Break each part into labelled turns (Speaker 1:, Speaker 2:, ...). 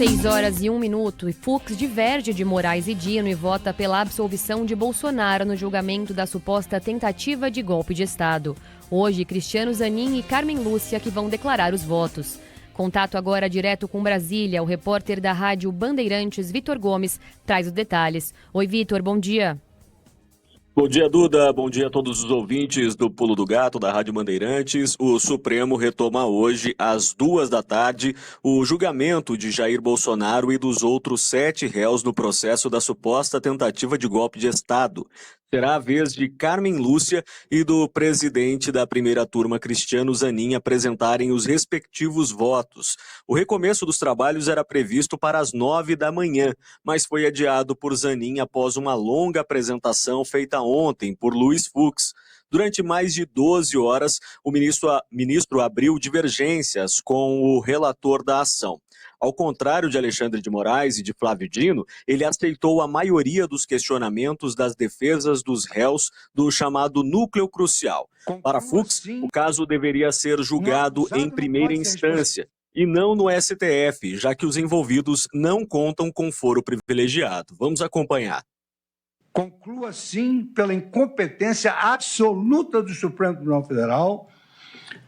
Speaker 1: 6h01 e Fux diverge de Moraes e Dino e vota pela absolvição de Bolsonaro no julgamento da suposta tentativa de golpe de Estado. Hoje, Cristiano Zanin e Carmen Lúcia que vão declarar os votos. Contato agora direto com Brasília. O repórter da Rádio Bandeirantes, Vitor Gomes, traz os detalhes. Oi, Vitor, bom dia.
Speaker 2: Bom dia, Duda. Bom dia a todos os ouvintes do Pulo do Gato, da Rádio Bandeirantes. O Supremo retoma hoje, às 14h, o julgamento de Jair Bolsonaro e dos outros 7 réus no processo da suposta tentativa de golpe de Estado. Será a vez de Carmen Lúcia e do presidente da primeira turma, Cristiano Zanin, apresentarem os respectivos votos. O recomeço dos trabalhos era previsto para as 9h, mas foi adiado por Zanin após uma longa apresentação feita ontem por Luiz Fux. Durante mais de 12 horas, o ministro abriu divergências com o relator da ação. Ao contrário de Alexandre de Moraes e de Flávio Dino, ele aceitou a maioria dos questionamentos das defesas dos réus do chamado núcleo crucial. Para Fux, o caso deveria ser julgado em primeira instância e não no STF, já que os envolvidos não contam com foro privilegiado. Vamos acompanhar.
Speaker 3: Conclua, sim, pela incompetência absoluta do Supremo Tribunal Federal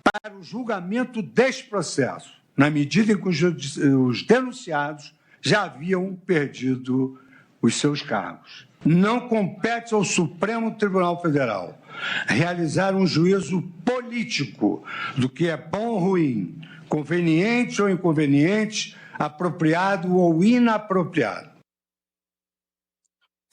Speaker 3: para o julgamento deste processo, na medida em que os denunciados já haviam perdido os seus cargos. Não compete ao Supremo Tribunal Federal realizar um juízo político do que é bom ou ruim, conveniente ou inconveniente, apropriado ou inapropriado.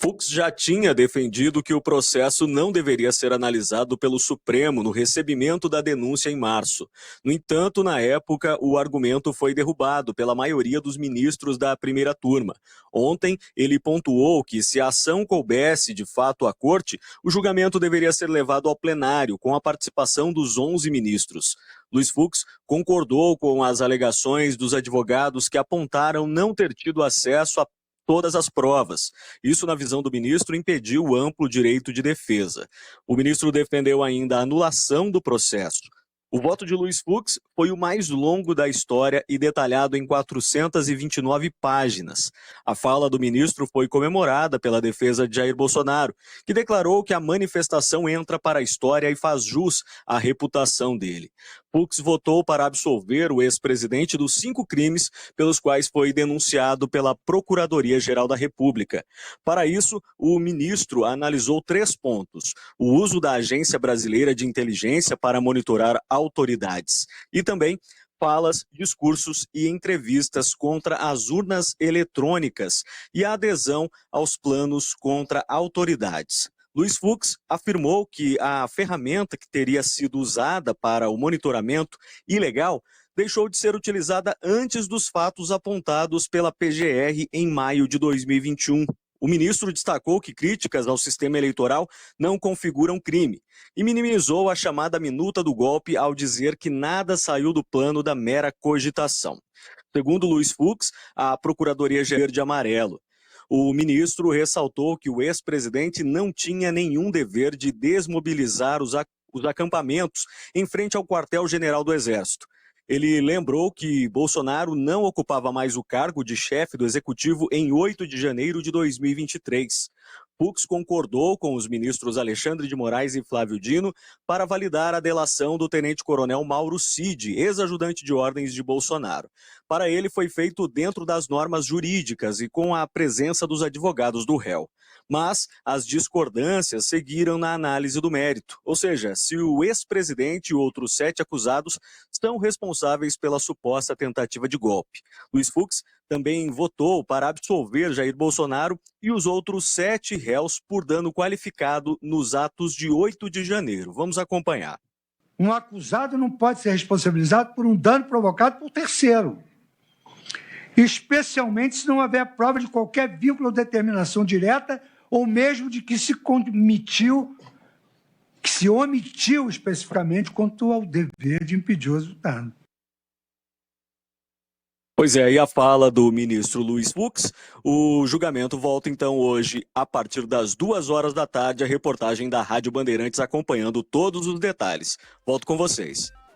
Speaker 2: Fux já tinha defendido que o processo não deveria ser analisado pelo Supremo no recebimento da denúncia em março. No entanto, na época, o argumento foi derrubado pela maioria dos ministros da primeira turma. Ontem, ele pontuou que, se a ação coubesse de fato à Corte, o julgamento deveria ser levado ao plenário, com a participação dos 11 ministros. Luiz Fux concordou com as alegações dos advogados que apontaram não ter tido acesso a todas as provas. Isso, na visão do ministro, impediu o amplo direito de defesa. O ministro defendeu ainda a anulação do processo. O voto de Luiz Fux foi o mais longo da história e detalhado em 429 páginas. A fala do ministro foi comemorada pela defesa de Jair Bolsonaro, que declarou que a manifestação entra para a história e faz jus à reputação dele. Fux votou para absolver o ex-presidente dos 5 crimes pelos quais foi denunciado pela Procuradoria-Geral da República. Para isso, o ministro analisou 3 pontos: o uso da Agência Brasileira de Inteligência para monitorar autoridades e também falas, discursos e entrevistas contra as urnas eletrônicas e a adesão aos planos contra autoridades. Luiz Fux afirmou que a ferramenta que teria sido usada para o monitoramento ilegal deixou de ser utilizada antes dos fatos apontados pela PGR em maio de 2021. O ministro destacou que críticas ao sistema eleitoral não configuram crime e minimizou a chamada minuta do golpe ao dizer que nada saiu do plano da mera cogitação. Segundo Luiz Fux, a Procuradoria Verde e Amarelo. O ministro ressaltou que o ex-presidente não tinha nenhum dever de desmobilizar os acampamentos em frente ao quartel-general do Exército. Ele lembrou que Bolsonaro não ocupava mais o cargo de chefe do Executivo em 8 de janeiro de 2023. Fux concordou com os ministros Alexandre de Moraes e Flávio Dino para validar a delação do tenente-coronel Mauro Cid, ex-ajudante de ordens de Bolsonaro. Para ele, foi feito dentro das normas jurídicas e com a presença dos advogados do réu. Mas as discordâncias seguiram na análise do mérito, ou seja, se o ex-presidente e outros 7 acusados são responsáveis pela suposta tentativa de golpe. Luiz Fux também votou para absolver Jair Bolsonaro e os outros 7 réus por dano qualificado nos atos de 8 de janeiro. Vamos acompanhar.
Speaker 3: Um acusado não pode ser responsabilizado por um dano provocado por terceiro, especialmente se não houver prova de qualquer vínculo ou determinação direta ou mesmo de que se omitiu especificamente quanto ao dever de impedir o resultado.
Speaker 2: Pois é, e a fala do ministro Luiz Fux, o julgamento volta então hoje a partir das 14h, a reportagem da Rádio Bandeirantes acompanhando todos os detalhes. Volto com vocês.